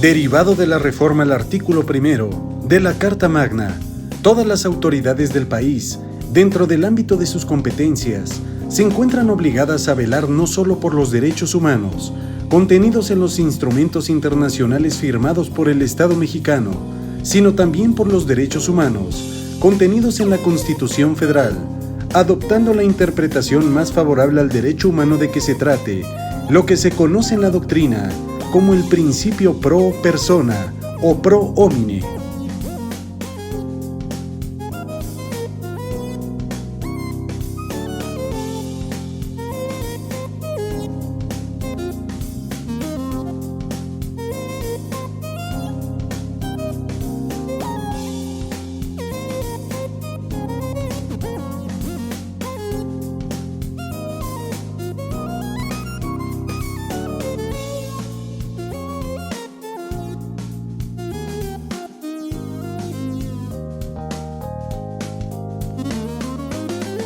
Derivado de la reforma al artículo 1 de la Carta Magna, todas las autoridades del país, dentro del ámbito de sus competencias, se encuentran obligadas a velar no solo por los derechos humanos, contenidos en los instrumentos internacionales firmados por el Estado mexicano, sino también por los derechos humanos, contenidos en la Constitución Federal, adoptando la interpretación más favorable al derecho humano de que se trate, lo que se conoce en la doctrina como el principio pro persona o pro homine.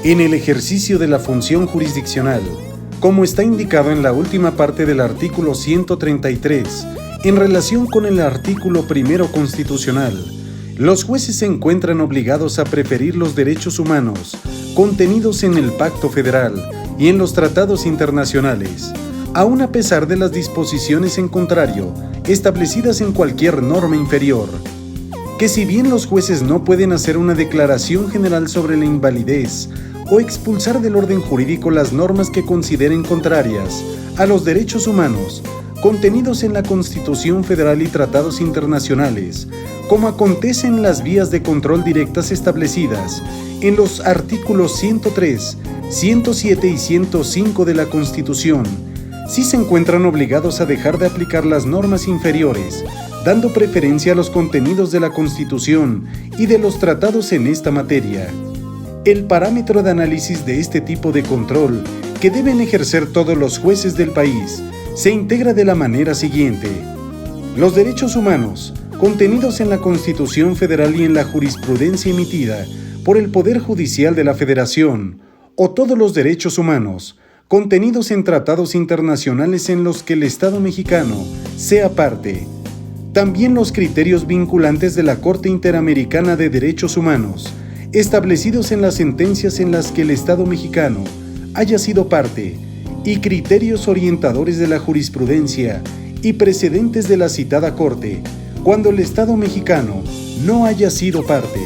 En el ejercicio de la función jurisdiccional, como está indicado en la última parte del artículo 133, en relación con el artículo 1 constitucional, los jueces se encuentran obligados a preferir los derechos humanos contenidos en el Pacto Federal y en los tratados internacionales, aun a pesar de las disposiciones en contrario establecidas en cualquier norma inferior. Que si bien los jueces no pueden hacer una declaración general sobre la invalidez o expulsar del orden jurídico las normas que consideren contrarias a los derechos humanos contenidos en la Constitución Federal y tratados internacionales, como acontece en las vías de control directas establecidas en los artículos 103, 107 y 105 de la Constitución, sí se encuentran obligados a dejar de aplicar las normas inferiores, dando preferencia a los contenidos de la Constitución y de los tratados en esta materia. El parámetro de análisis de este tipo de control que deben ejercer todos los jueces del país se integra de la manera siguiente. Los derechos humanos, contenidos en la Constitución Federal y en la jurisprudencia emitida por el Poder Judicial de la Federación, o todos los derechos humanos, contenidos en tratados internacionales en los que el Estado mexicano sea parte. También los criterios vinculantes de la Corte Interamericana de Derechos Humanos, establecidos en las sentencias en las que el Estado mexicano haya sido parte, y criterios orientadores de la jurisprudencia y precedentes de la citada Corte, cuando el Estado mexicano no haya sido parte.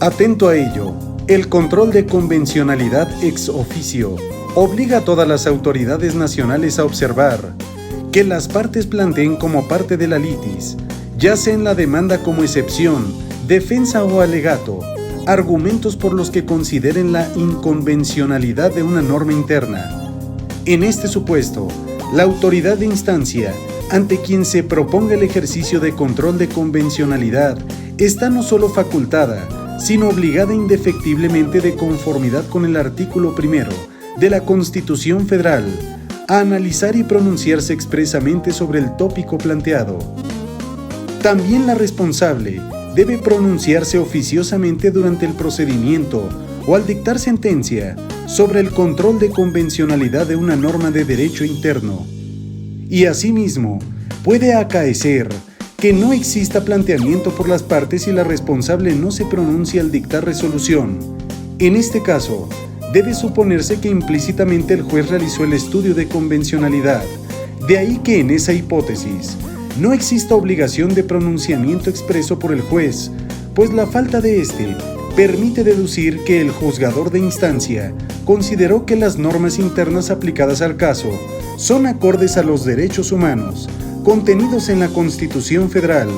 Atento a ello, el control de convencionalidad ex officio obliga a todas las autoridades nacionales a observar que las partes planteen como parte de la litis, ya sea en la demanda como excepción, defensa o alegato, argumentos por los que consideren la inconvencionalidad de una norma interna. En este supuesto, la autoridad de instancia, ante quien se proponga el ejercicio de control de convencionalidad, está no solo facultada, sino obligada indefectiblemente de conformidad con el artículo 1 de la Constitución Federal, a analizar y pronunciarse expresamente sobre el tópico planteado. También la responsable debe pronunciarse oficiosamente durante el procedimiento o al dictar sentencia sobre el control de convencionalidad de una norma de derecho interno. Y asimismo, puede acaecer que no exista planteamiento por las partes y la responsable no se pronuncia al dictar resolución. En este caso, debe suponerse que implícitamente el juez realizó el estudio de convencionalidad. De ahí que en esa hipótesis no exista obligación de pronunciamiento expreso por el juez, pues la falta de éste permite deducir que el juzgador de instancia consideró que las normas internas aplicadas al caso son acordes a los derechos humanos contenidos en la Constitución Federal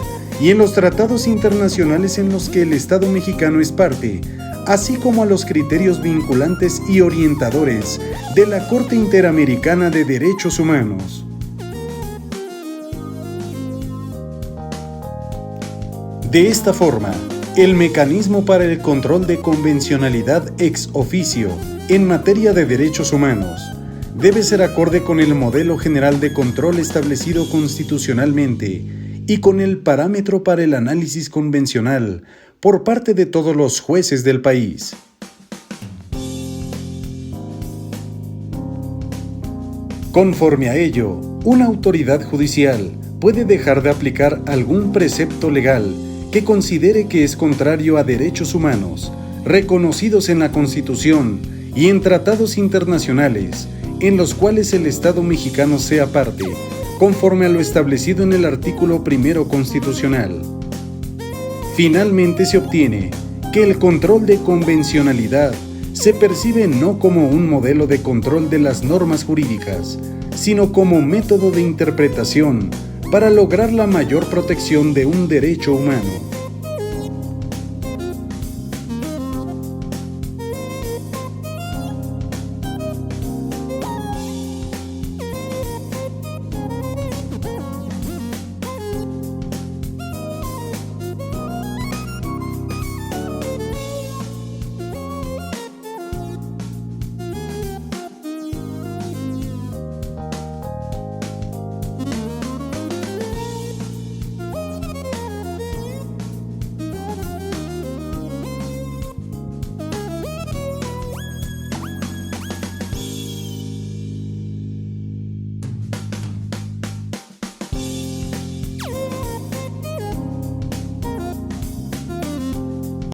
y en los tratados internacionales en los que el Estado mexicano es parte, así como a los criterios vinculantes y orientadores de la Corte Interamericana de Derechos Humanos. De esta forma, el mecanismo para el control de convencionalidad ex officio en materia de derechos humanos debe ser acorde con el modelo general de control establecido constitucionalmente y con el parámetro para el análisis convencional por parte de todos los jueces del país. Conforme a ello, una autoridad judicial puede dejar de aplicar algún precepto legal que considere que es contrario a derechos humanos, reconocidos en la Constitución y en tratados internacionales, en los cuales el Estado mexicano sea parte, conforme a lo establecido en el artículo 1 constitucional. Finalmente se obtiene que el control de convencionalidad se percibe no como un modelo de control de las normas jurídicas, sino como método de interpretación para lograr la mayor protección de un derecho humano.